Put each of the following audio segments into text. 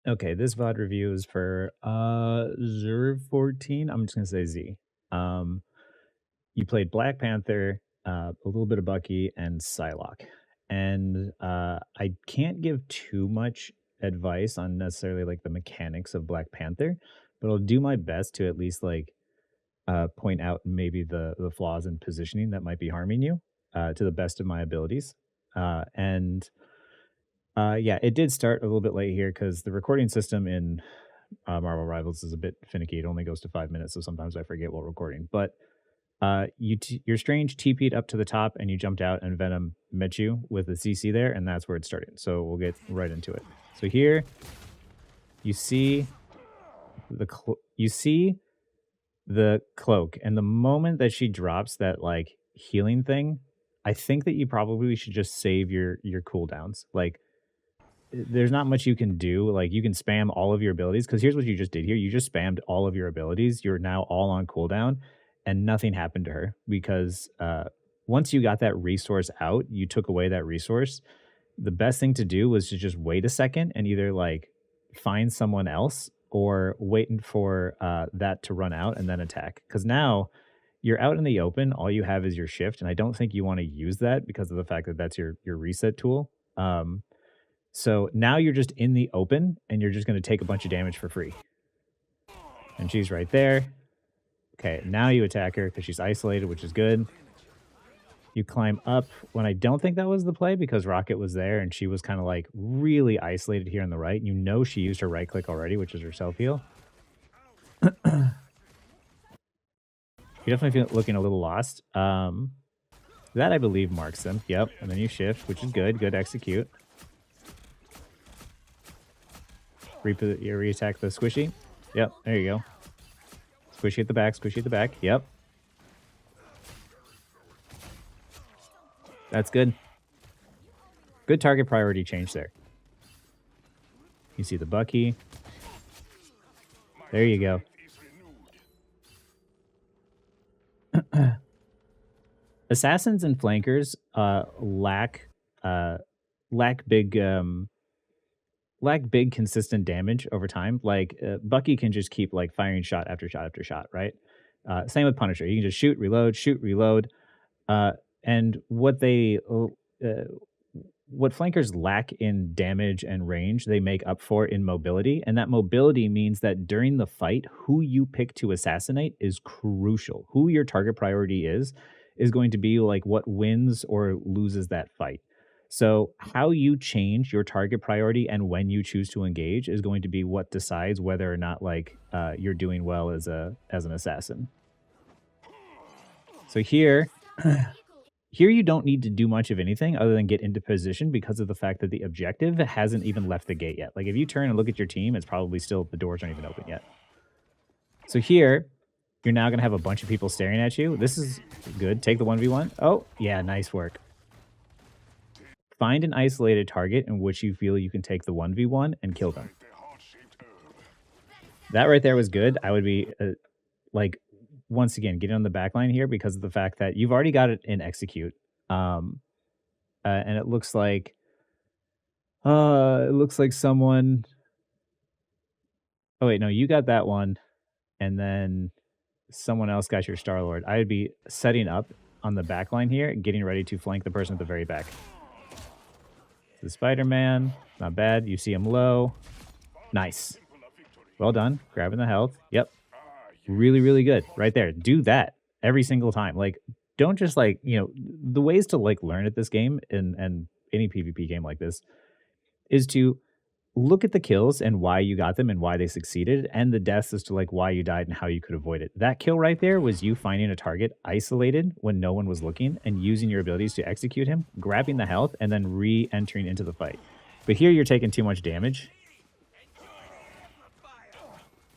Okay, this VOD review is for Zrv14. I'm just gonna say Z. Um, you played Black Panther, a little bit of Bucky, and Psylocke. And I can't give too much advice on necessarily like the mechanics of Black Panther, but I'll do my best to at least like point out maybe the flaws in positioning that might be harming you to the best of my abilities. And Yeah, it did start a little bit late here because the recording system in Marvel Rivals is a bit finicky. It only goes to 5 minutes, so sometimes I forget while recording. But your Strange TP'd up to the top, and you jumped out, and Venom met you with the CC there, and that's where it started. So we'll get right into it. So here you see you see the cloak, and the moment that she drops that like healing thing, I think that you probably should just save your cooldowns. Like there's not much you can do. Like you can spam all of your abilities because here's what you just did here. You just spammed all of your abilities. You're now all on cooldown, and nothing happened to her because once you got that resource out, you took away that resource. The best thing to do was to just wait a second and either like find someone else or waiting for that to run out and then attack. Because now you're out in the open. All you have is your shift, and I don't think you want to use that because of the fact that that's your reset tool. So now you're just in the open and you're just going to take a bunch of damage for free. And she's right there. Okay, now you attack her because she's isolated, which is good. You climb up when I don't think that was the play because Rocket was there and she was kind of like really isolated here on the right. You know she used her right click already, which is her self heal. You're definitely looking a little lost. That I believe marks them. Yep. And then you shift, which is good. Good execute. You re-attack the squishy. Yep, there you go. Squishy at the back, squishy at the back. Yep. That's good. Good target priority change there. You see the Bucky. There you go. Assassins and flankers lack big consistent damage over time. Like Bucky can just keep like firing shot after shot after shot, right? Same with Punisher. You can just shoot, reload. And what flankers lack in damage and range, they make up for in mobility. And that mobility means that during the fight, who you pick to assassinate is crucial. Who your target priority is going to be like what wins or loses that fight. So how you change your target priority and when you choose to engage is going to be what decides whether or not like you're doing well as an assassin. So here you don't need to do much of anything other than get into position because of the fact that the objective hasn't even left the gate yet. Like if you turn and look at your team, it's probably still the doors aren't even open yet. So here, you're now going to have a bunch of people staring at you. This is good. Take the 1v1. Oh, yeah, nice work. Find an isolated target in which you feel you can take the 1v1 and kill them. That right there was good. I would be like, once again, getting on the back line here because of the fact that you've already got it in execute. And it looks like someone. Oh wait, no, you got that one, and then someone else got your Star-Lord. I would be setting up on the back line here, getting ready to flank the person at the very back. The Spider-Man, not bad. You see him low. Nice. Well done. Grabbing the health. Yep. Really, really good. Right there. Do that every single time. Like, don't just like, the ways to like learn at this game and any PvP game like this is to look at the kills and why you got them and why they succeeded, and the deaths as to like why you died and how you could avoid it. That kill right there was you finding a target isolated when no one was looking and using your abilities to execute him, grabbing the health, and then re-entering into the fight. But here you're taking too much damage.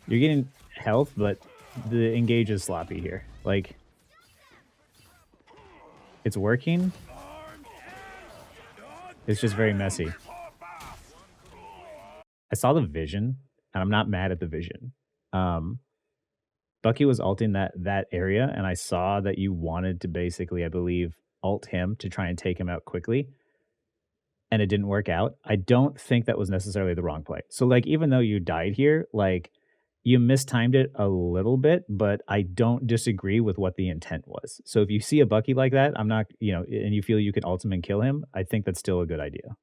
You're getting health, but the engage is sloppy here. Like, it's working. It's just very messy. I saw the vision, and I'm not mad at the vision. Bucky was ulting that area, and I saw that you wanted to basically, I believe, ult him to try and take him out quickly. and it didn't work out, I don't think that was necessarily the wrong play. So, like, even though you died here, like, you mistimed it a little bit, but I don't disagree with what the intent was. So if you see a Bucky like that, I'm not, and you feel you can ultimate kill him, I think that's still a good idea.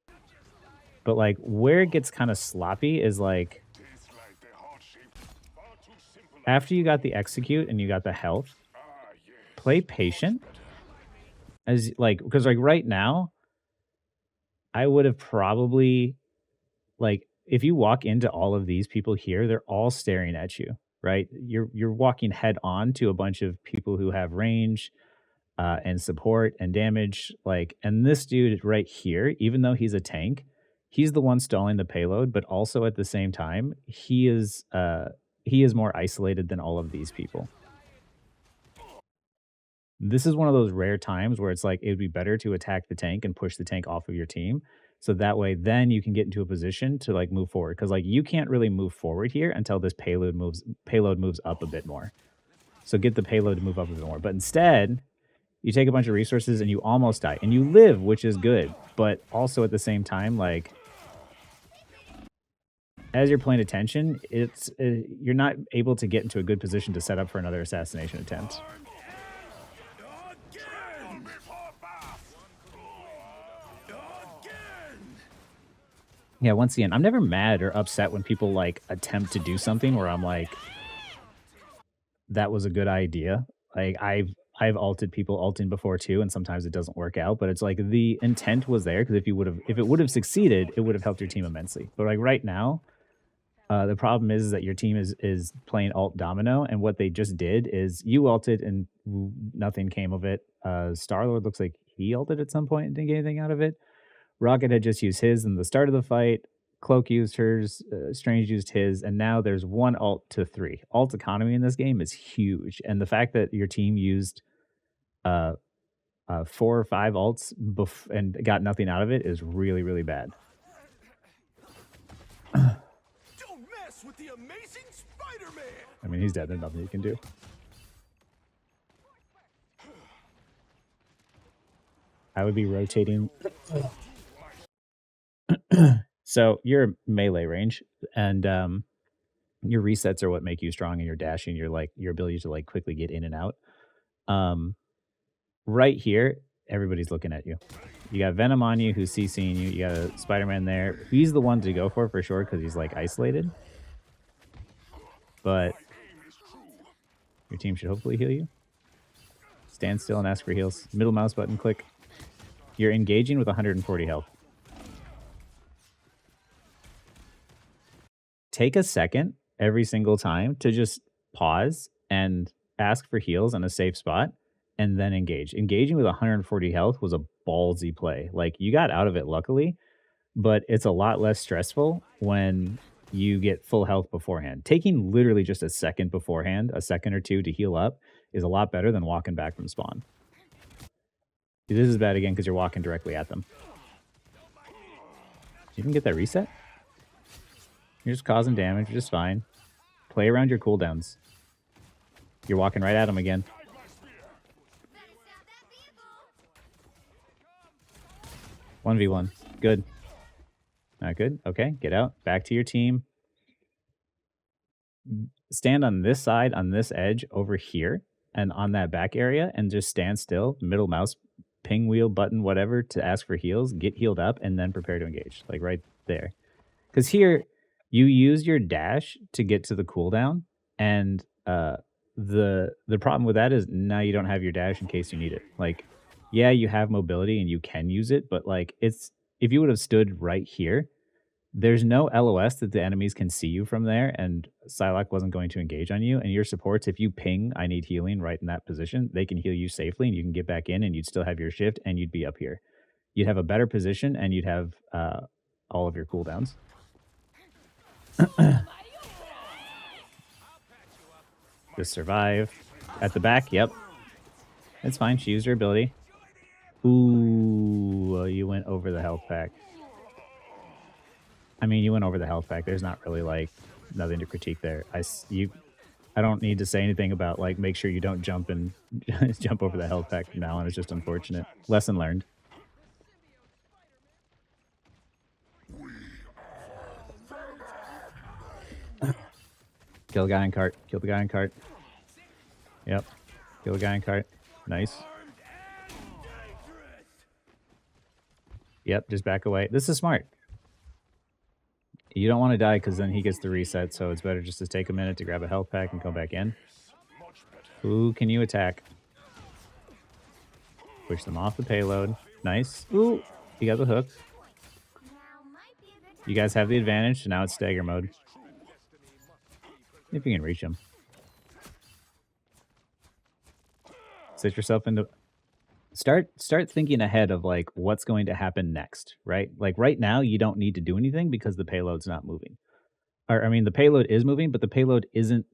But like where it gets kind of sloppy is like after you got the execute and you got the health, play patient as like because like right now, I would have probably like if you walk into all of these people here, they're all staring at you, right? You're walking head on to a bunch of people who have range and support and damage. Like, and this dude right here, even though he's a tank, he's the one stalling the payload, but also at the same time, he is more isolated than all of these people. This is one of those rare times where it's like it would be better to attack the tank and push the tank off of your team. So that way, then you can get into a position to like move forward. Cause like you can't really move forward here until this payload moves up a bit more. So get the payload to move up a bit more. But instead, you take a bunch of resources and you almost die. And you live, which is good. But also at the same time, like as you're playing attention, it's you're not able to get into a good position to set up for another assassination attempt. Yeah, once again, I'm never mad or upset when people like attempt to do something where I'm like, that was a good idea. Like I've ulted people ulting before too, and sometimes it doesn't work out. But it's like the intent was there because if it would have succeeded, it would have helped your team immensely. But like right now, the problem is that your team is playing alt domino, and what they just did is you ulted and nothing came of it. Star-Lord looks like he ulted at some point and didn't get anything out of it. Rocket had just used his in the start of the fight. Cloak used hers. Strange used his, and now there's one alt to three. Alt economy in this game is huge, and the fact that your team used 4 or 5 alts and got nothing out of it is really, really bad. Don't mess with the amazing Spider-Man. I mean, he's dead. There's nothing you can do. I would be rotating. So you're melee range, and your resets are what make you strong, and your dashing, your ability to like quickly get in and out. Right here, everybody's looking at you. You got Venom on you, who's CCing you. You got a Spider-Man there. He's the one to go for sure, because he's like isolated. But your team should hopefully heal you. Stand still and ask for heals. Middle mouse button click. You're engaging with 140 health. Take a second every single time to just pause and ask for heals in a safe spot and then engage. Engaging with 140 health was a ballsy play. Like you got out of it luckily, but it's a lot less stressful when you get full health beforehand. Taking literally just a second beforehand, a second or two to heal up is a lot better than walking back from spawn. This is bad again because you're walking directly at them. Did you even get that reset? You're just causing damage, you're just fine. Play around your cooldowns. You're walking right at them again. One v one. Good. Not good. Okay, get out. Back to your team. Stand on this side, on this edge over here, and on that back area, and just stand still. Middle mouse, ping wheel button, whatever, to ask for heals. Get healed up, and then prepare to engage. Like right there. Because here, you use your dash to get to the cooldown, and the problem with that is now you don't have your dash in case you need it. Like, yeah, you have mobility and you can use it, but like it's if you would have stood right here, there's no LOS that the enemies can see you from there, and Psylocke wasn't going to engage on you. And your supports, if you ping, I need healing right in that position, they can heal you safely, and you can get back in, and you'd still have your shift, and you'd be up here. You'd have a better position, and you'd have all of your cooldowns. Just survive. At the back, yep. It's fine. She used her ability. Ooh, you went over the health pack. I mean, you went over the health pack. There's not really, like, nothing to critique there. I don't need to say anything about, like, make sure you don't jump and jump over the health pack from now on. It's just unfortunate. Lesson learned. Kill the guy in cart. Kill the guy in cart. Yep. Kill the guy in cart. Nice. Yep, just back away. This is smart. You don't want to die because then he gets the reset, so it's better just to take a minute to grab a health pack and come back in. Who can you attack? Push them off the payload. Nice. Ooh, you got the hook. You guys have the advantage, so now it's stagger mode. If you can reach him. Set yourself into... Start thinking ahead of, like, what's going to happen next, right? Like, right now, you don't need to do anything because the payload's not moving. Or, I mean, the payload is moving, but the payload isn't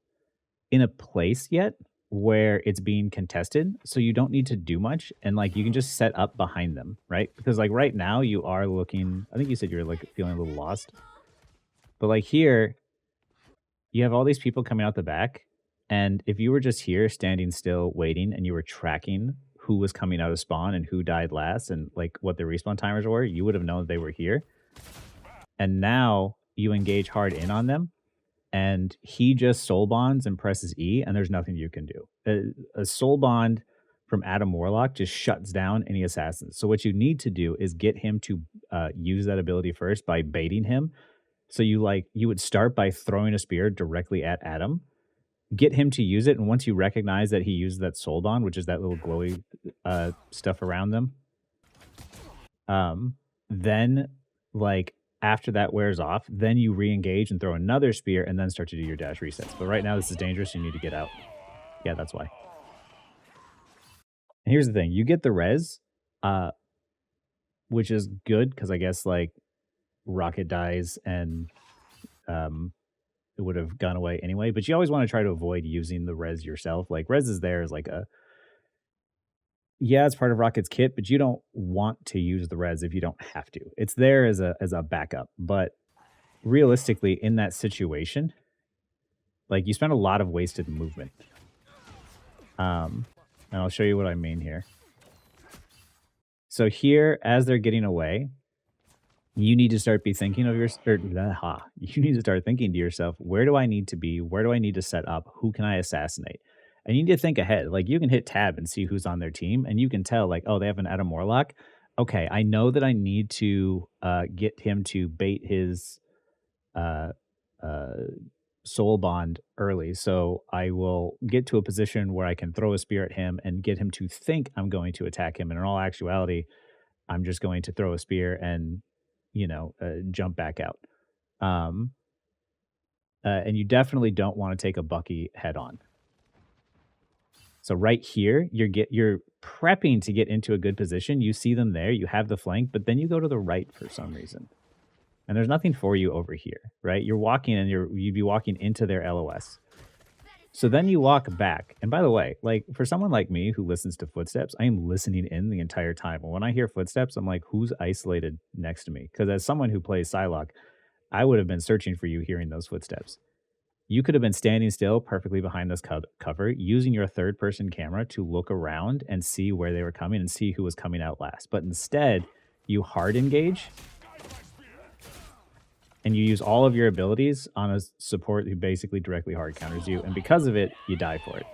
in a place yet where it's being contested, so you don't need to do much, and, like, you can just set up behind them, right? Because, like, right now, you are looking... I think you said you were, like, feeling a little lost. But, like, here, you have all these people coming out the back, and if you were just here standing still waiting and you were tracking who was coming out of spawn and who died last and like what the respawn timers were, you would have known they were here. And now you engage hard in on them and he just soul bonds and presses E and there's nothing you can do. A soul bond from Adam Warlock just shuts down any assassins. So what you need to do is get him to use that ability first by baiting him. So you would start by throwing a spear directly at Adam, get him to use it, and once you recognize that he uses that soul bond, which is that little glowy stuff around them, then like after that wears off, then you re-engage and throw another spear and then start to do your dash resets. But right now this is dangerous, you need to get out. Yeah, that's why. And here's the thing, you get the res, which is good because I guess like Rocket dies and it would have gone away anyway, but you always want to try to avoid using the res yourself. Like res is there as like a... Yeah, it's part of Rocket's kit, but you don't want to use the res if you don't have to. It's there as a backup, but realistically in that situation, like you spend a lot of wasted movement. And I'll show you what I mean here. So here, as they're getting away, you need to start thinking of you need to start thinking to yourself, where do I need to be? Where do I need to set up? Who can I assassinate? And you need to think ahead. Like you can hit tab and see who's on their team and you can tell like, oh, they have an Adam Warlock. Okay, I know that I need to get him to bait his soul bond early. So I will get to a position where I can throw a spear at him and get him to think I'm going to attack him. And in all actuality, I'm just going to throw a spear and jump back out. And you definitely don't want to take a Bucky head on. So right here, you're prepping to get into a good position. You see them there, you have the flank, but then you go to the right for some reason. And there's nothing for you over here, right? You're walking and you'd be walking into their LOS. So then you walk back. And by the way, like for someone like me who listens to footsteps, I am listening in the entire time. And when I hear footsteps, I'm like, who's isolated next to me? Because as someone who plays Psylocke, I would have been searching for you hearing those footsteps. You could have been standing still perfectly behind this cover, using your third-person camera to look around and see where they were coming and see who was coming out last. But instead, you hard engage and you use all of your abilities on a support who basically directly hard counters you, and because of it, you die for it.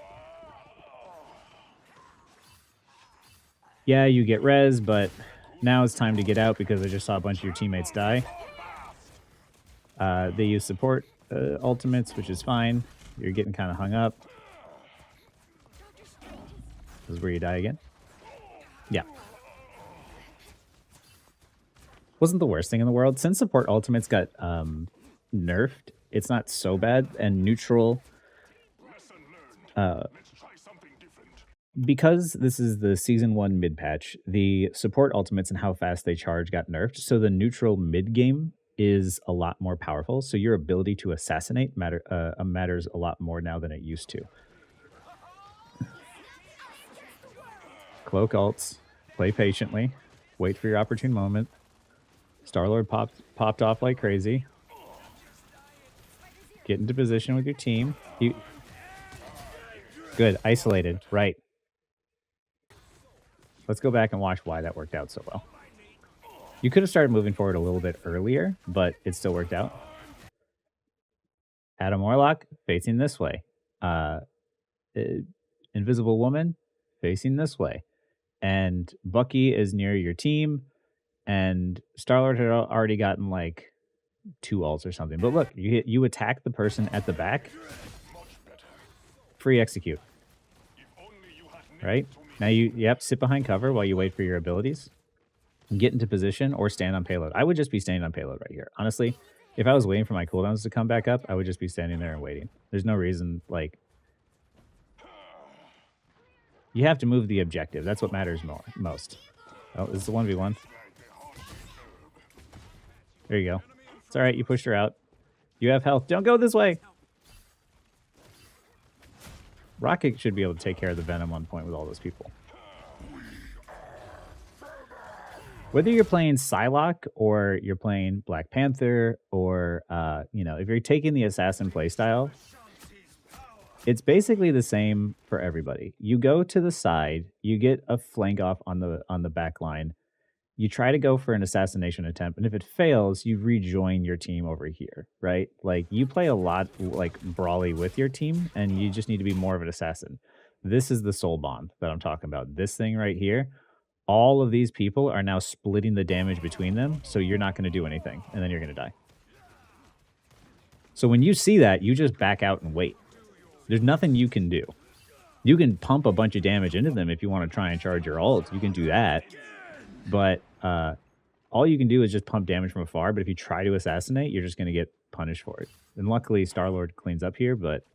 Yeah, you get res, but now it's time to get out because I just saw a bunch of your teammates die. They use support ultimates, which is fine. You're getting kind of hung up. This is where you die again. Yeah. Wasn't the worst thing in the world. Since support ultimates got nerfed, it's not so bad. And neutral, because this is the season 1 mid patch, the support ultimates and how fast they charge got nerfed. So the neutral mid game is a lot more powerful. So your ability to assassinate matters a lot more now than it used to. Cloak ults, play patiently, wait for your opportune moment. Star-Lord popped off like crazy. Get into position with your team. Good, isolated, right. Let's go back and watch why that worked out so well. You could have started moving forward a little bit earlier, but it still worked out. Adam Warlock facing this way. Uh, Invisible Woman facing this way. And Bucky is near your team, and Star-Lord had already gotten like 2 ults or something. But look, you attack the person at the back, free execute, right? Now yep, sit behind cover while you wait for your abilities. Get into position or stand on payload. I would just be standing on payload right here. Honestly, if I was waiting for my cooldowns to come back up, I would just be standing there and waiting. There's no reason, like, you have to move the objective. That's what matters most. Oh, this is a 1v1. There you go. It's all right. You pushed her out. You have health. Don't go this way. Rocket should be able to take care of the Venom on point with all those people. Whether you're playing Psylocke or you're playing Black Panther or, if you're taking the Assassin playstyle, it's basically the same for everybody. You go to the side, you get a flank off on the back line, you try to go for an assassination attempt, and if it fails, you rejoin your team over here, right? Like, you play a lot like brawly with your team, and you just need to be more of an assassin. This is the soul bond that I'm talking about. This thing right here, all of these people are now splitting the damage between them, so you're not going to do anything, and then you're going to die. So when you see that, you just back out and wait. There's nothing you can do. You can pump a bunch of damage into them if you want to try and charge your ult. You can do that. But all you can do is just pump damage from afar. But if you try to assassinate, you're just going to get punished for it. And luckily, Star-Lord cleans up here, but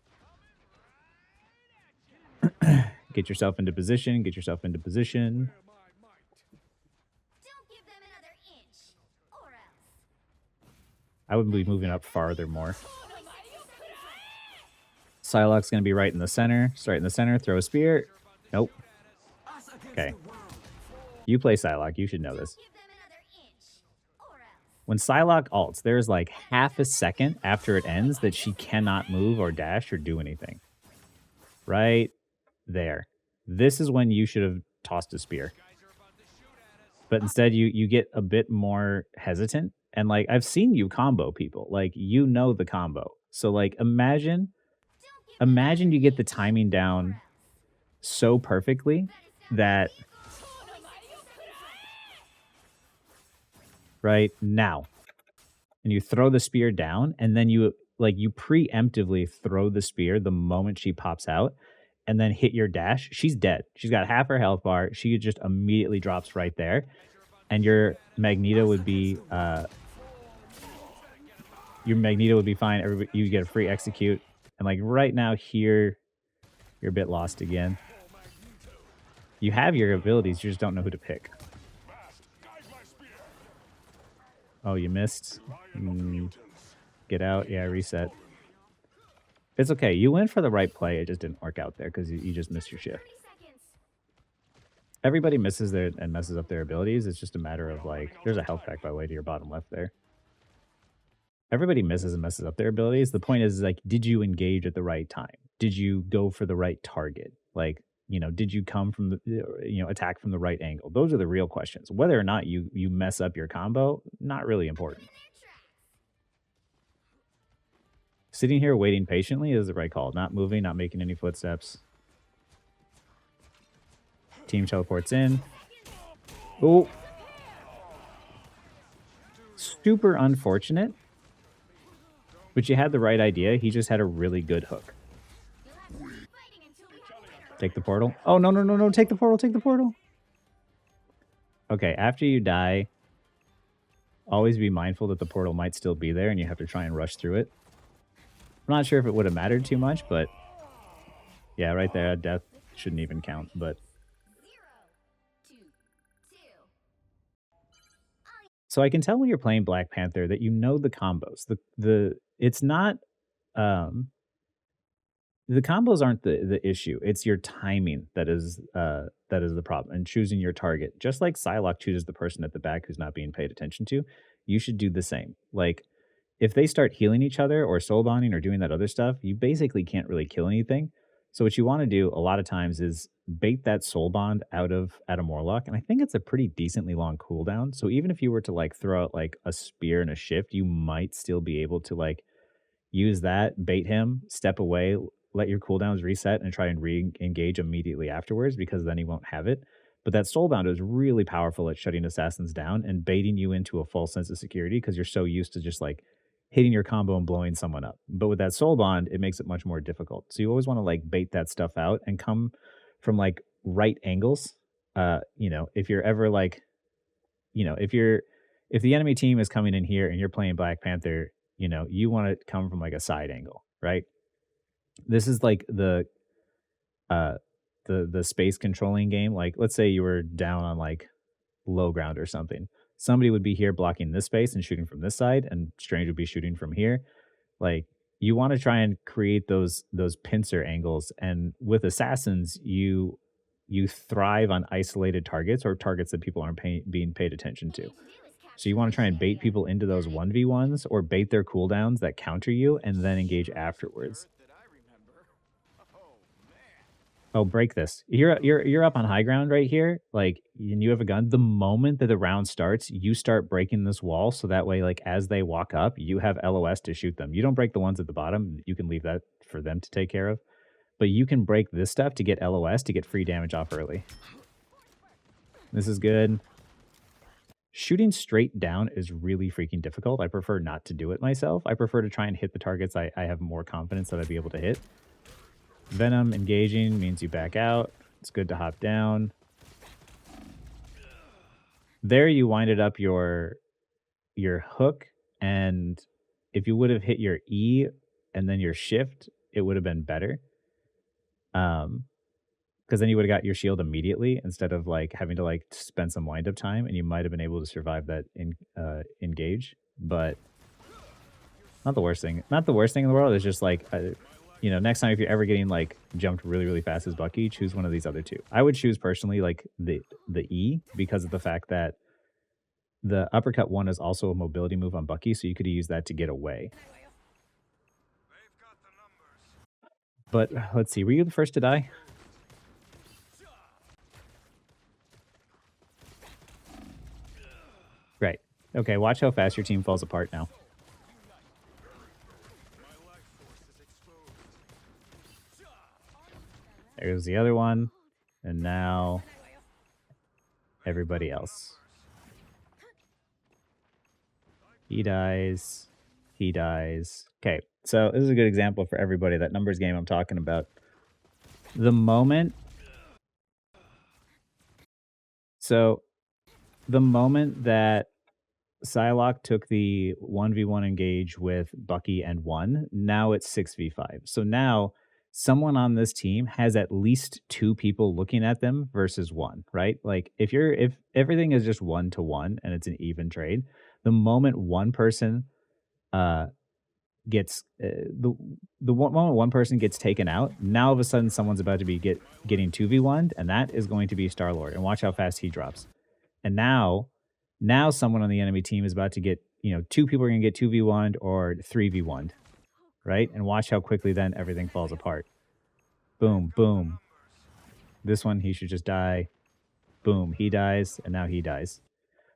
get yourself into position. Get yourself into position. I would be moving up farther more. Psylocke's going to be right in the center. Right in the center. Throw a spear. Nope. Okay. You play Psylocke. You should know this. When Psylocke ults, there's like half a second after it ends that she cannot move or dash or do anything. Right there. This is when you should have tossed a spear. But instead, you get a bit more hesitant. And like, I've seen you combo people. Like, you know the combo. So like, imagine you get the timing down so perfectly that right now, and you throw the spear down, and then you preemptively throw the spear the moment she pops out, and then hit your dash. She's dead. She's got half her health bar. She just immediately drops right there, and your Magneto would be fine. You get a free execute. And like right now here, you're a bit lost again. You have your abilities, you just don't know who to pick. Oh, you missed. Get out. Yeah, reset. It's okay. You went for the right play. It just didn't work out there because you just missed your shift. Everybody messes up their abilities. It's just a matter of like, there's a health pack by the way to your bottom left there. Everybody misses and messes up their abilities. The point is like, did you engage at the right time? Did you go for the right target? Like, did you come from the, attack from the right angle? Those are the real questions. Whether or not you mess up your combo, not really important. Sitting here waiting patiently is the right call. Not moving, not making any footsteps. Team teleports in. Oh. Super unfortunate. But you had the right idea. He just had a really good hook. Take the portal. Oh, no. Take the portal. Take the portal. Okay, after you die, always be mindful that the portal might still be there and you have to try and rush through it. I'm not sure if it would have mattered too much, but yeah, right there, death shouldn't even count, but so I can tell when you're playing Black Panther that you know the combos. It's not the combos aren't the issue. It's your timing that is the problem, and choosing your target. Just like Psylocke chooses the person at the back who's not being paid attention to, you should do the same. Like, if they start healing each other or soul bonding or doing that other stuff, you basically can't really kill anything. So what you want to do a lot of times is bait that soul bond out of Adam Warlock, and I think it's a pretty decently long cooldown. So even if you were to like throw out like a spear and a shift, you might still be able to like use that, bait him, step away, let your cooldowns reset, and try and re-engage immediately afterwards because then he won't have it. But that soulbound is really powerful at shutting assassins down and baiting you into a false sense of security because you're so used to just like hitting your combo and blowing someone up. But with that soul bond, it makes it much more difficult. So you always want to like bait that stuff out and come from like right angles. If you're ever like, if the enemy team is coming in here and you're playing Black Panther, you want to come from like a side angle, right? This is like uh the space controlling game. Like let's say you were down on like low ground or something. Somebody would be here blocking this space and shooting from this side, and Strange would be shooting from here. Like you want to try and create those pincer angles, and with assassins, you thrive on isolated targets or targets that people aren't being paid attention to. So you want to try and bait people into those 1v1s or bait their cooldowns that counter you and then engage afterwards. Oh, break this. You're up on high ground right here, like, and you have a gun. The moment that the round starts, you start breaking this wall so that way, like, as they walk up, you have LOS to shoot them. You don't break the ones at the bottom. You can leave that for them to take care of. But you can break this stuff to get LOS to get free damage off early. This is good. Shooting straight down is really freaking difficult. I prefer not to do it myself. I prefer to try and hit the targets I have more confidence that I'd be able to hit. Venom engaging means you back out. It's good to hop down. There you winded up your hook, and if you would have hit your E and then your shift, it would have been better. Because then you would have got your shield immediately instead of like having to like spend some wind up time, and you might have been able to survive that engage. But not the worst thing. Not the worst thing in the world. It's just like next time if you're ever getting like jumped really really fast as Bucky, choose one of these other two. I would choose personally like the E because of the fact that the uppercut one is also a mobility move on Bucky, so you could use that to get away. But let's see, were you the first to die? Right. Okay, watch how fast your team falls apart now. There's the other one. And now everybody else. He dies. He dies. Okay, so this is a good example for everybody, that numbers game I'm talking about. The moment that Psylocke took the 1v1 engage with Bucky and won, now it's 6v5. So now someone on this team has at least two people looking at them versus one, right? Like if everything is just 1-to-1 and it's an even trade, the moment one person gets moment one person gets taken out, now all of a sudden someone's about to be getting 2v1'd, and that is going to be Star-Lord. And watch how fast he drops. And now someone on the enemy team is about to get, two people are going to get 2v1'd or 3v1'd, right? And watch how quickly then everything falls apart. Boom, boom. This one, he should just die. Boom, he dies, and now he dies.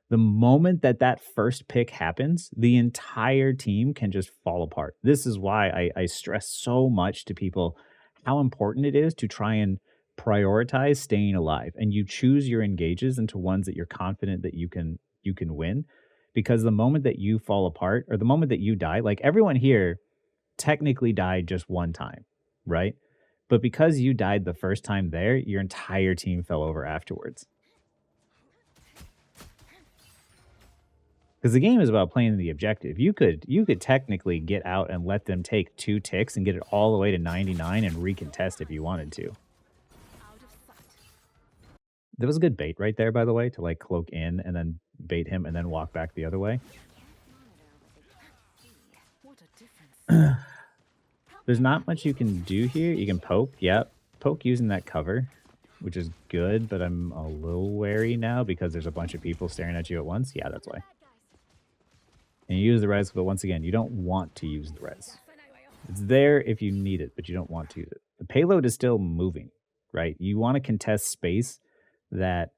The moment that first pick happens, the entire team can just fall apart. This is why I stress so much to people how important it is to try and prioritize staying alive, and you choose your engages into ones that you're confident that you can win, because the moment that you fall apart or the moment that you die, like everyone here technically died just one time, right? But because you died the first time there, your entire team fell over afterwards. Because the game is about playing the objective. You could technically get out and let them take 2 ticks and get it all the way to 99 and recontest if you wanted to. That was a good bait right there, by the way, to like cloak in and then bait him and then walk back the other way. There's not much you can do here. You can poke, yep. Poke using that cover, which is good, but I'm a little wary now because there's a bunch of people staring at you at once. Yeah, that's why. And you use the res, but once again, you don't want to use the res. It's there if you need it, but you don't want to use it. The payload is still moving, right? You want to contest space that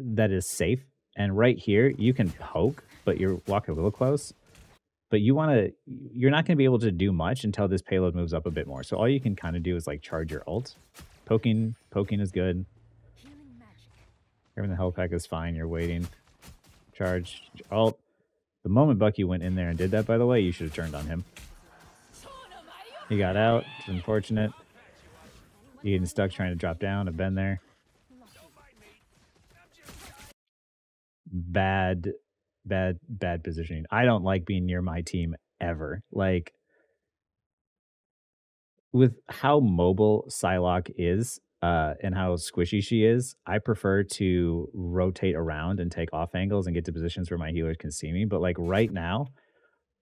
is safe. And right here, you can poke, but you're walking a little close. but you're not gonna be able to do much until this payload moves up a bit more. So all you can kind of do is like charge your ult. Poking is good. Grabbing the health pack is fine. You're waiting. Charge ult. The moment Bucky went in there and did that, by the way, you should have turned on him. He got out. It's unfortunate. You getting stuck trying to drop down. I've been there. Bad positioning. I don't like being near my team ever. Like, with how mobile Psylocke is, and how squishy she is, I prefer to rotate around and take off angles and get to positions where my healers can see me. But like right now,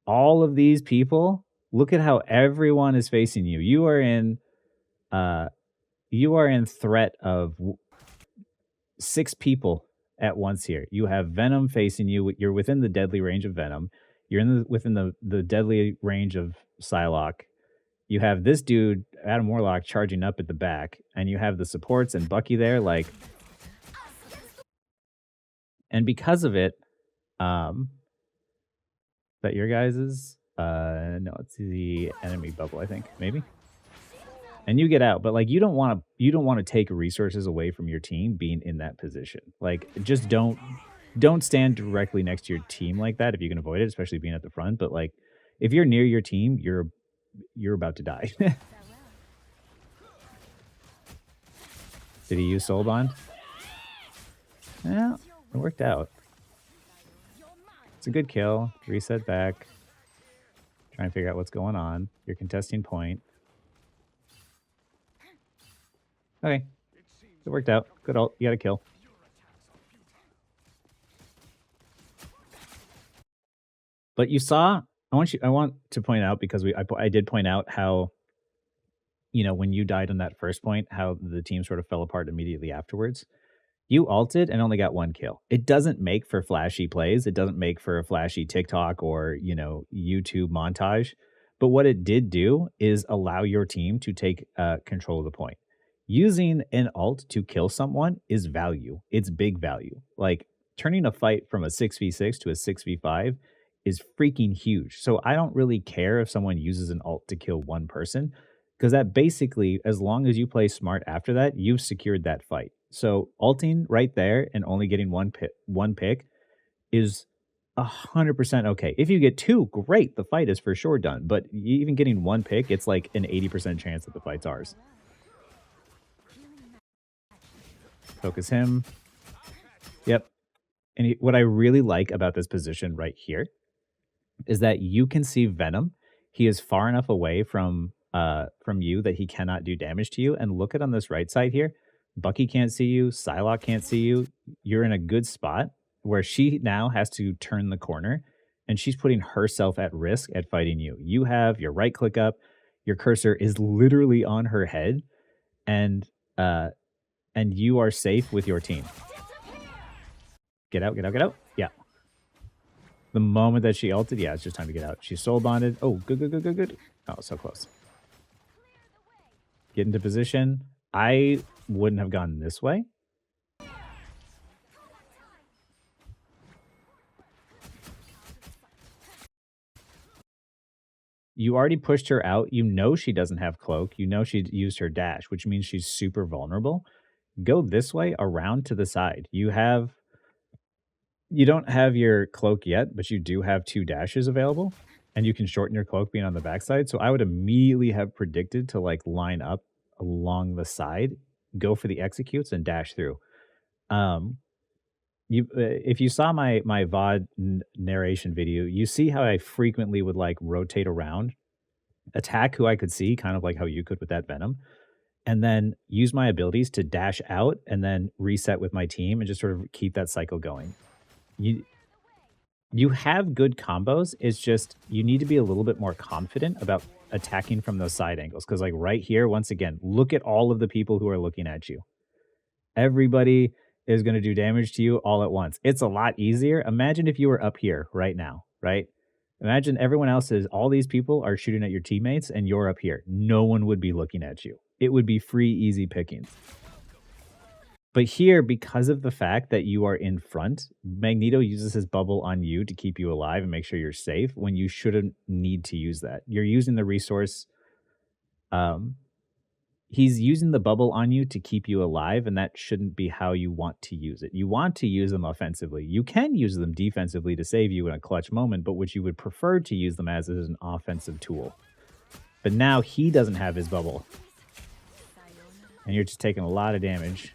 all of these people, look at how everyone is facing you. You are in threat of 6 people at once here. You have Venom facing you. You're within the deadly range of Venom. You're within the deadly range of Psylocke. You have this dude, Adam Warlock, charging up at the back, and you have the supports and Bucky there, like, and because of it, that your guys's, no, it's the enemy bubble, I think, maybe. And you get out, but like you don't want to take resources away from your team being in that position. Like, just don't stand directly next to your team like that if you can avoid it, especially being at the front. But like, if you're near your team, you're about to die. Did he use Soul Bond? Yeah, it worked out. It's a good kill. Reset back. Try and figure out what's going on. You're contesting point. Okay. It worked out. Good ult. You got a kill. But you saw, I want to point out, because I did point out how, when you died on that first point, how the team sort of fell apart immediately afterwards. You ulted and only got 1 kill. It doesn't make for flashy plays. It doesn't make for a flashy TikTok or, YouTube montage. But what it did do is allow your team to take control of the point. Using an ult to kill someone is value. It's big value. Like, turning a fight from a 6v6 to a 6v5 is freaking huge. So I don't really care if someone uses an ult to kill one person, because that basically, as long as you play smart after that, you've secured that fight. So ulting right there and only getting one pick is 100% okay. If you get 2, great, the fight is for sure done. But even getting 1 pick, it's like an 80% chance that the fight's ours. Focus him. Yep. And what I really like about this position right here is that you can see Venom. He is far enough away from you that he cannot do damage to you. And look at on this right side here. Bucky can't see you. Psylocke can't see you. You're in a good spot where she now has to turn the corner, and she's putting herself at risk at fighting you. You have your right click up. Your cursor is literally on her head, and you are safe with your team. Get out, get out, get out. Yeah. The moment that she ulted, yeah, it's just time to get out. She's soul bonded. Oh, good, good, good, good, good. Oh, so close. Get into position. I wouldn't have gone this way. You already pushed her out. You know she doesn't have cloak. You know she used her dash, which means she's super vulnerable. Go this way around to the side. You don't have your cloak yet, but you do have 2 dashes available, and you can shorten your cloak being on the backside. So I would immediately have predicted to like line up along the side, go for the executes, and dash through. If you saw my VOD narration video, you see how I frequently would like rotate around, attack who I could see, kind of like how you could with that Venom, and then use my abilities to dash out and then reset with my team and just sort of keep that cycle going. You have good combos. It's just you need to be a little bit more confident about attacking from those side angles. Because like right here, once again, look at all of the people who are looking at you. Everybody is going to do damage to you all at once. It's a lot easier. Imagine if you were up here right now, right? Imagine everyone else all these people are shooting at your teammates and you're up here. No one would be looking at you. It would be free, easy pickings. But here, because of the fact that you are in front, Magneto uses his bubble on you to keep you alive and make sure you're safe when you shouldn't need to use that. You're using the resource. Um, he's using the bubble on you to keep you alive, and that shouldn't be how you want to use it. You want to use them offensively. You can use them defensively to save you in a clutch moment, but what you would prefer to use them as is an offensive tool. But now he doesn't have his bubble, and you're just taking a lot of damage.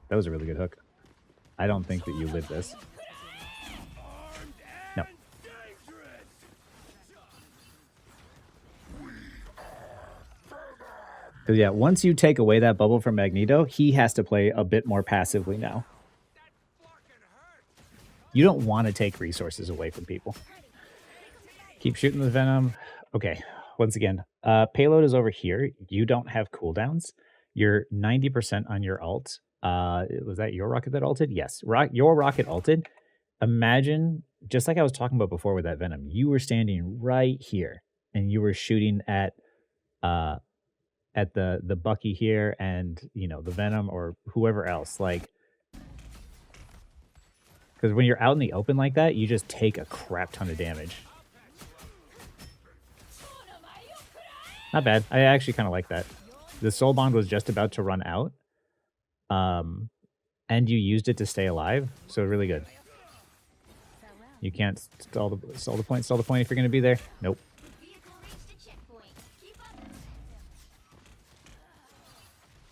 That was a really good hook. I don't think that you live this. No. Because, yeah, once you take away that bubble from Magneto, he has to play a bit more passively now. You don't want to take resources away from people. Keep shooting the Venom. Okay, once again, payload is over here. You don't have cooldowns. You're 90% on your ult. Was that your rocket that ulted? Yes, your rocket ulted. Imagine, just like I was talking about before with that Venom, you were standing right here and you were shooting at the Bucky here and, you know, the Venom or whoever else. Like, because when you're out in the open like that, you just take a crap ton of damage. Not bad. I actually kind of like that. The soul bond was just about to run out. And you used it to stay alive, so really good. You can't stall the point if you're going to be there. Nope.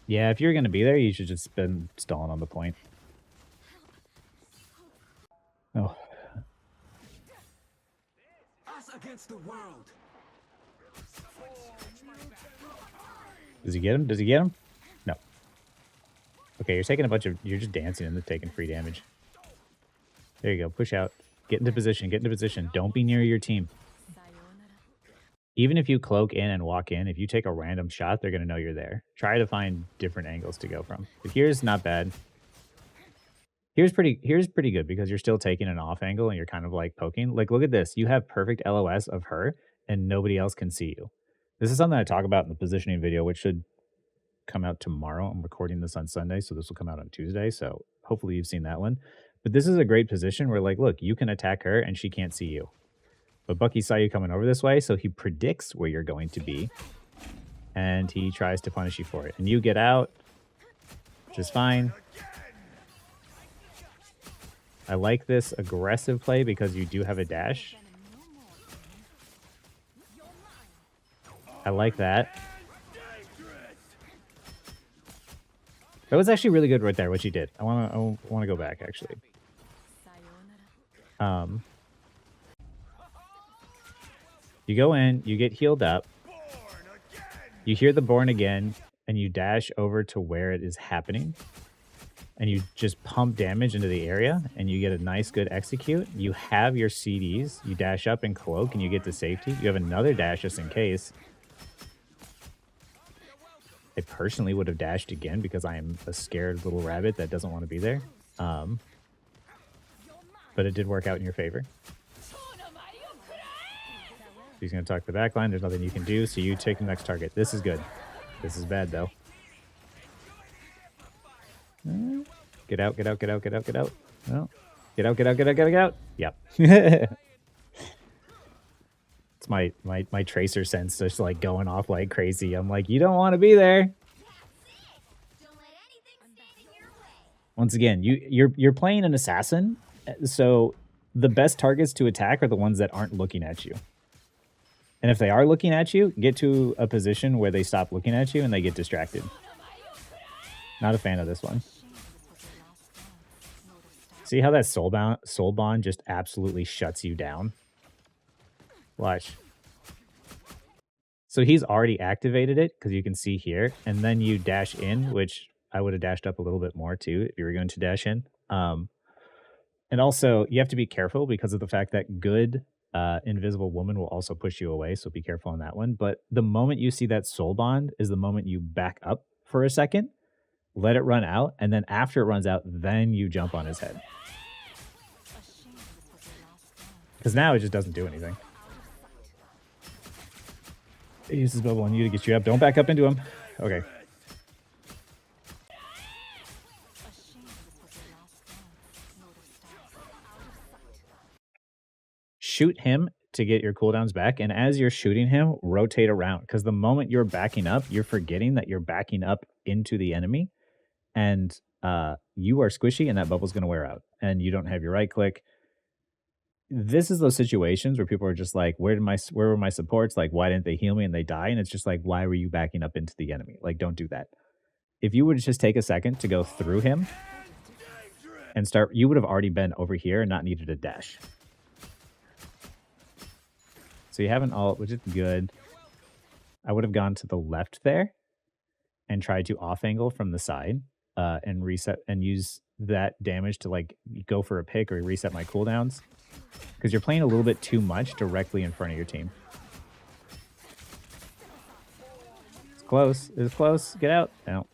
Yeah, if you're going to be there, you should just been stalling on the point. Oh. Us against the world. Does he get him? Does he get him? No. Okay, you're taking a bunch of... You're just dancing and taking free damage. There you go. Push out. Get into position. Get into position. Don't be near your team. Even if you cloak in and walk in, if you take a random shot, they're going to know you're there. Try to find different angles to go from. But here's not bad. Here's pretty good because you're still taking an off angle and you're kind of like poking. Like, look at this. You have perfect LOS of her and nobody else can see you. This is something I talk about in the positioning video, which should come out tomorrow. I'm recording this on Sunday, so this will come out on Tuesday. So hopefully you've seen that one. But this is a great position where, like, look, you can attack her and she can't see you. But Bucky saw you coming over this way, so he predicts where you're going to be. And he tries to punish you for it. And you get out, which is fine. I like this aggressive play because you do have a dash. I like that. That was actually really good right there, what you did. I wanna go back, actually. You go in, you get healed up, you hear the born again, and you dash over to where it is happening, and you just pump damage into the area, and you get a nice, good execute. You have your CDs, you dash up and cloak, and you get to safety. You have another dash just in case. I personally would have dashed again because I am a scared little rabbit that doesn't want to be there. But it did work out in your favor. He's going to talk the back line. There's nothing you can do, so you take the next target. This is good. This is bad, though. Get out, get out, get out, get out, get out. No. Get out, get out, get out, get out. Yep. It's my tracer sense just like going off like crazy. I'm like, you don't want to be there. Once again, you're playing an assassin, so the best targets to attack are the ones that aren't looking at you. And if they are looking at you, get to a position where they stop looking at you and they get distracted. Not a fan of this one. See how that soul bond just absolutely shuts you down? Watch. So he's already activated it because you can see here, and then you dash in, which I would have dashed up a little bit more too if you were going to dash in. And also you have to be careful because of the fact that good invisible woman will also push you away, so be careful on that one. But the moment you see that soul bond is the moment you back up for a second, let it run out, and then after it runs out, then you jump on his head. Because now it just doesn't do anything. He uses bubble on you to get you up. Don't back up into him. Okay. shoot him to get your cooldowns back, and as you're shooting him, rotate around, because the moment you're backing up, you're forgetting that you're backing up into the enemy, and you are squishy, and that bubble's gonna wear out, and you don't have your right click. This is those situations where people are just like, where were my supports? Like, why didn't they heal me?" And they die, and it's just like, why were you backing up into the enemy? Like, don't do that. If you would just take a second to go through him and start, you would have already been over here and not needed a dash. So you have an ult, which is good. I would have gone to the left there and tried to off angle from the side and reset and use that damage to like go for a pick or reset my cooldowns, because you're playing a little bit too much directly in front of your team. It's close. It's close. Get out. No.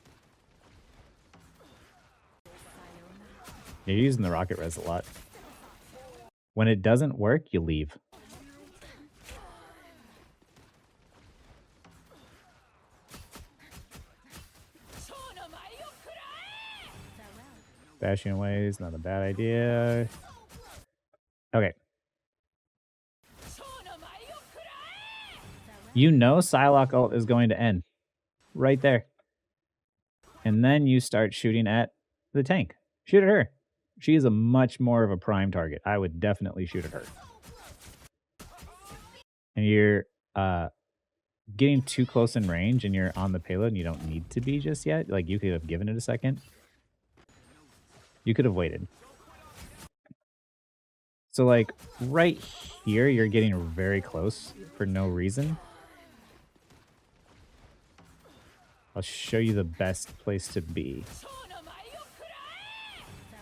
You're using the rocket res a lot. When it doesn't work, you leave. Bashing away is not a bad idea. Okay. You know Psylocke ult is going to end. Right there. And then you start shooting at the tank. Shoot at her. She is a much more of a prime target. I would definitely shoot at her. And you're getting too close in range and you're on the payload and you don't need to be just yet. Like, you could have given it a second. You could have waited. So, like, right here, you're getting very close for no reason. I'll show you the best place to be.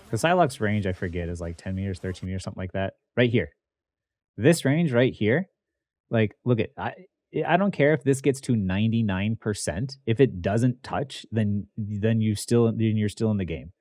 Because Psylocke's range, I forget, is like 10 meters, 13 meters, something like that. Right here. This range right here, like, look at, I don't care if this gets to 99%. If it doesn't touch, then you're still in the game.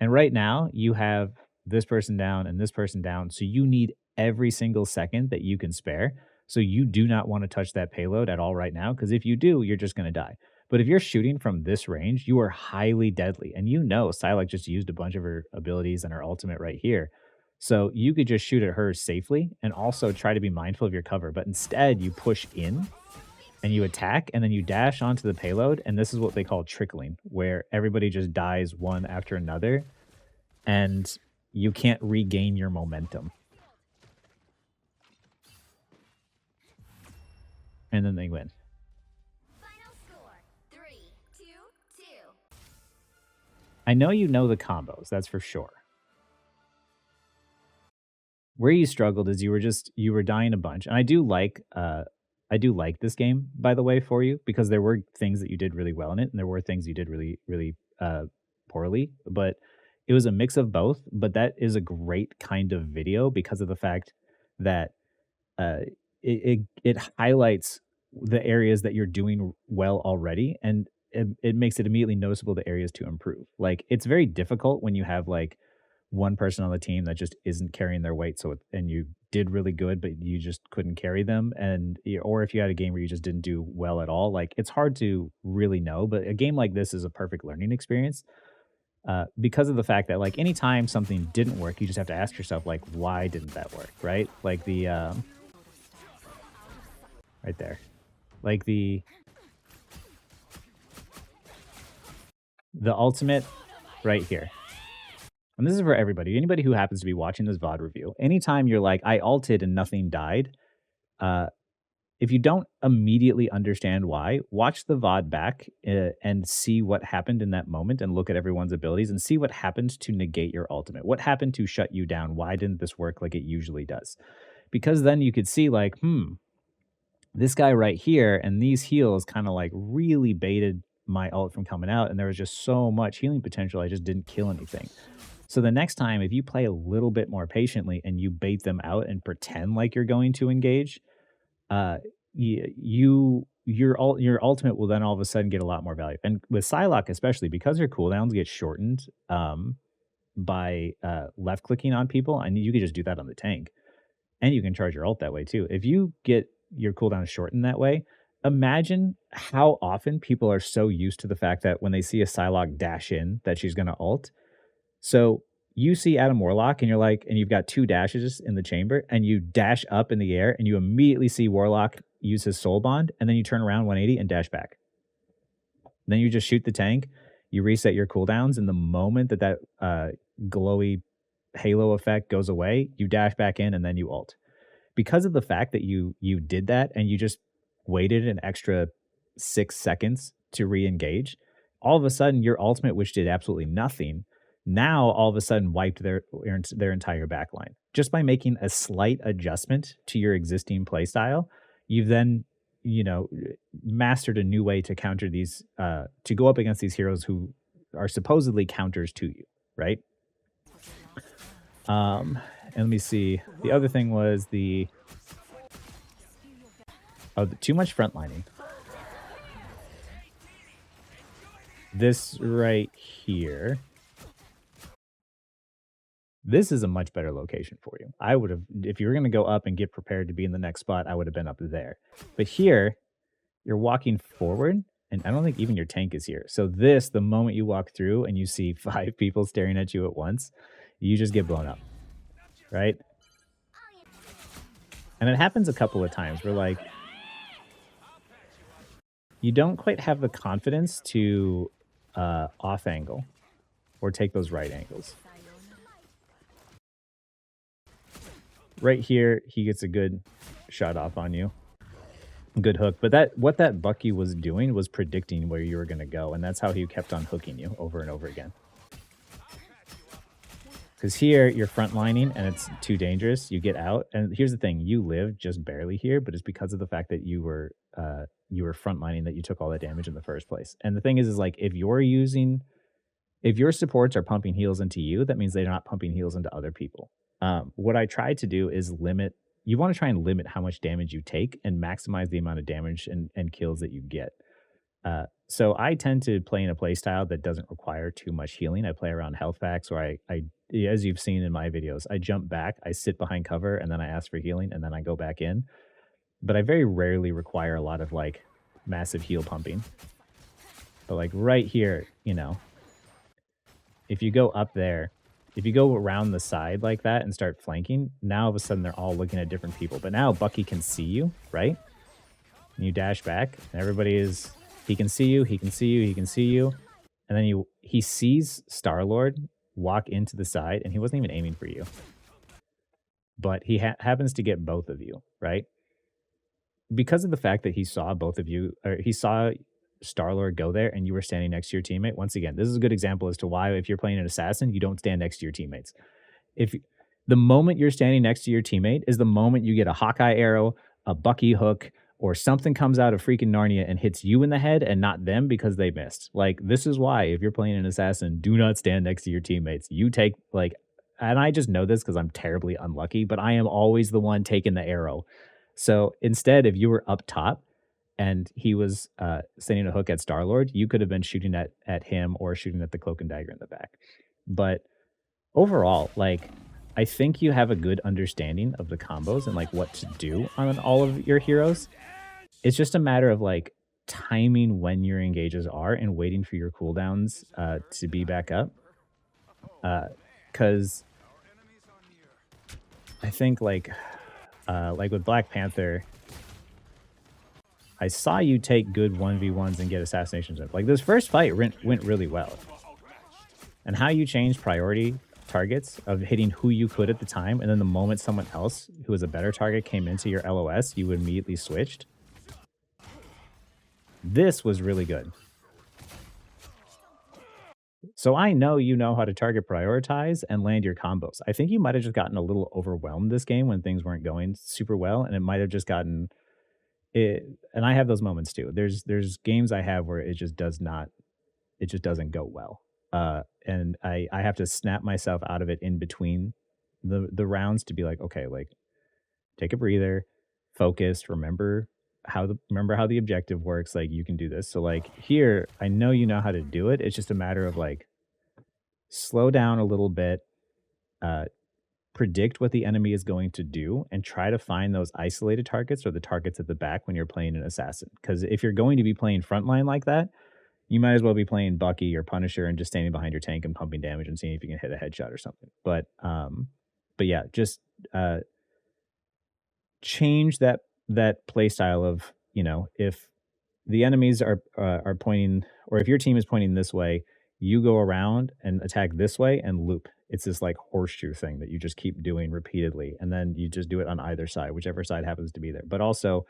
And right now, you have this person down and this person down. So you need every single second that you can spare. So you do not want to touch that payload at all right now, because if you do, you're just going to die. But if you're shooting from this range, you are highly deadly. And you know Psylocke just used a bunch of her abilities and her ultimate right here. So you could just shoot at her safely and also try to be mindful of your cover. But instead, you push in and you attack, and then you dash onto the payload, and this is what they call trickling, where everybody just dies one after another, and you can't regain your momentum. And then they win. Final score, 3-2-2. I know you know the combos, that's for sure. Where you struggled is you were dying a bunch. And I do like this game, by the way, for you, because there were things that you did really well in it, and there were things you did really, really poorly. But it was a mix of both. But that is a great kind of video because of the fact that it highlights the areas that you're doing well already, and it makes it immediately noticeable the areas to improve. Like, it's very difficult when you have like one person on the team that just isn't carrying their weight, and you did really good but you just couldn't carry them, or if you had a game where you just didn't do well at all, like, it's hard to really know. But a game like this is a perfect learning experience, because of the fact that, like, anytime something didn't work, you just have to ask yourself, like, why didn't that work, right? Like the right there, like the ultimate right here. And this is for everybody, anybody who happens to be watching this VOD review. Anytime you're like, I ulted and nothing died, if you don't immediately understand why, watch the VOD back and see what happened in that moment, and look at everyone's abilities and see what happened to negate your ultimate. What happened to shut you down? Why didn't this work like it usually does? Because then you could see, like, this guy right here and these heals kind of like really baited my ult from coming out, and there was just so much healing potential, I just didn't kill anything. So the next time, if you play a little bit more patiently and you bait them out and pretend like you're going to engage, your ultimate will then all of a sudden get a lot more value. And with Psylocke especially, because her cooldowns get shortened by left clicking on people, and you could just do that on the tank, and you can charge your ult that way too. If you get your cooldown shortened that way, imagine how often people are so used to the fact that when they see a Psylocke dash in that she's going to ult. So you see Adam Warlock and you're like, and you've got 2 dashes in the chamber, and you dash up in the air, and you immediately see Warlock use his soul bond, and then you turn around 180 and dash back. Then you just shoot the tank, you reset your cooldowns, and the moment that glowy halo effect goes away, you dash back in and then you ult. Because of the fact that you did that and you just waited an extra 6 seconds to re-engage, all of a sudden your ultimate, which did absolutely nothing, now all of a sudden wiped their entire backline. Just by making a slight adjustment to your existing playstyle, you've then, you know, mastered a new way to counter these to go up against these heroes who are supposedly counters to you, right? And let me see. The other thing was too much frontlining. This right here. This is a much better location for you. I would have, if you were going to go up and get prepared to be in the next spot, I would have been up there. But here, you're walking forward, and I don't think even your tank is here. So this, the moment you walk through and you see 5 people staring at you at once, you just get blown up, right? And it happens a couple of times where, like, you don't quite have the confidence to off angle or take those right angles. Right here, he gets a good shot off on you. Good hook. But what that Bucky was doing was predicting where you were going to go, and that's how he kept on hooking you over and over again. Because here, you're frontlining, and it's too dangerous. You get out, and here's the thing. You live just barely here, but it's because of the fact that you were frontlining that you took all that damage in the first place. And the thing is like, if your supports are pumping heals into you, that means they're not pumping heals into other people. What I try to do is you want to try and limit how much damage you take and maximize the amount of damage and kills that you get. So I tend to play in a play style that doesn't require too much healing. I play around health packs, or I as you've seen in my videos, I jump back, I sit behind cover, and then I ask for healing, and then I go back in. But I very rarely require a lot of like massive heal pumping. But like right here, you know, if you go up there, if you go around the side like that and start flanking, now all of a sudden they're all looking at different people. But now Bucky can see you, right? And you dash back, and he can see you, he can see you, he can see you. And then he sees Star-Lord walk into the side, and he wasn't even aiming for you. But he happens to get both of you, right? Because of the fact that he saw both of you, or he saw Star-Lord go there and you were standing next to your teammate. Once again, this is a good example as to why if you're playing an assassin, you don't stand next to your teammates. If the moment you're standing next to your teammate is the moment you get a Hawkeye arrow, a Bucky hook, or something comes out of freaking Narnia and hits you in the head and not them because they missed. Like, this is why if you're playing an assassin, do not stand next to your teammates. You take, like, and I just know this because I'm terribly unlucky, but I am always the one taking the arrow. So instead, if you were up top and he was sending a hook at Star-Lord, you could have been shooting at him or shooting at the cloak and dagger in the back. But overall, like, I think you have a good understanding of the combos and like what to do on all of your heroes. It's just a matter of like timing when your engages are and waiting for your cooldowns to be back up. Because I think like with Black Panther, I saw you take good 1v1s and get assassinations. Like this first fight went really well. And how you changed priority targets of hitting who you could at the time, and then the moment someone else who was a better target came into your LOS, you immediately switched. This was really good. So I know you know how to target prioritize and land your combos. I think you might have just gotten a little overwhelmed this game when things weren't going super well, and it might have just gotten it. And I have those moments too. There's games I have where it just doesn't go well. And I have to snap myself out of it in between the rounds to be like, okay, like take a breather, focus, remember how the objective works. Like you can do this. So like here, I know you know how to do it. It's just a matter of like slow down a little bit, predict what the enemy is going to do, and try to find those isolated targets or the targets at the back when you're playing an assassin. Because if you're going to be playing frontline like that, you might as well be playing Bucky or Punisher and just standing behind your tank and pumping damage and seeing if you can hit a headshot or something. But yeah, just uh, change that play style of, if the enemies are pointing, or if your team is pointing this way, you go around and attack this way and loop. It's this like horseshoe thing that you just keep doing repeatedly, and then you just do it on either side, whichever side happens to be there. But also,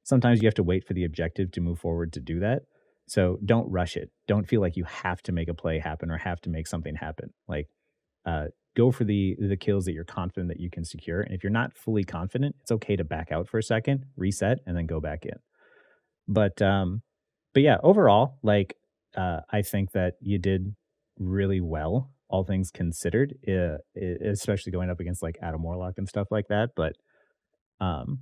sometimes you have to wait for the objective to move forward to do that. So don't rush it. Don't feel like you have to make a play happen or have to make something happen. Like, uh, go for the kills that you're confident that you can secure. And if you're not fully confident, it's okay to back out for a second, reset, and then go back in. But um, but yeah, overall, like, I think that you did really well, all things considered, especially going up against like Adam Warlock and stuff like that. Um,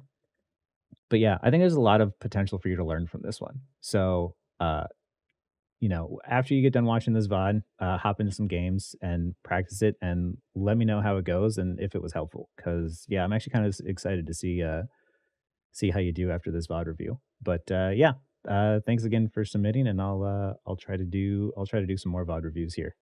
but yeah, I think there's a lot of potential for you to learn from this one. So, after you get done watching this VOD, hop into some games and practice it, and let me know how it goes and if it was helpful. Because yeah, I'm actually kind of excited to see how you do after this VOD review. But yeah, thanks again for submitting, and I'll try to do some more VOD reviews here.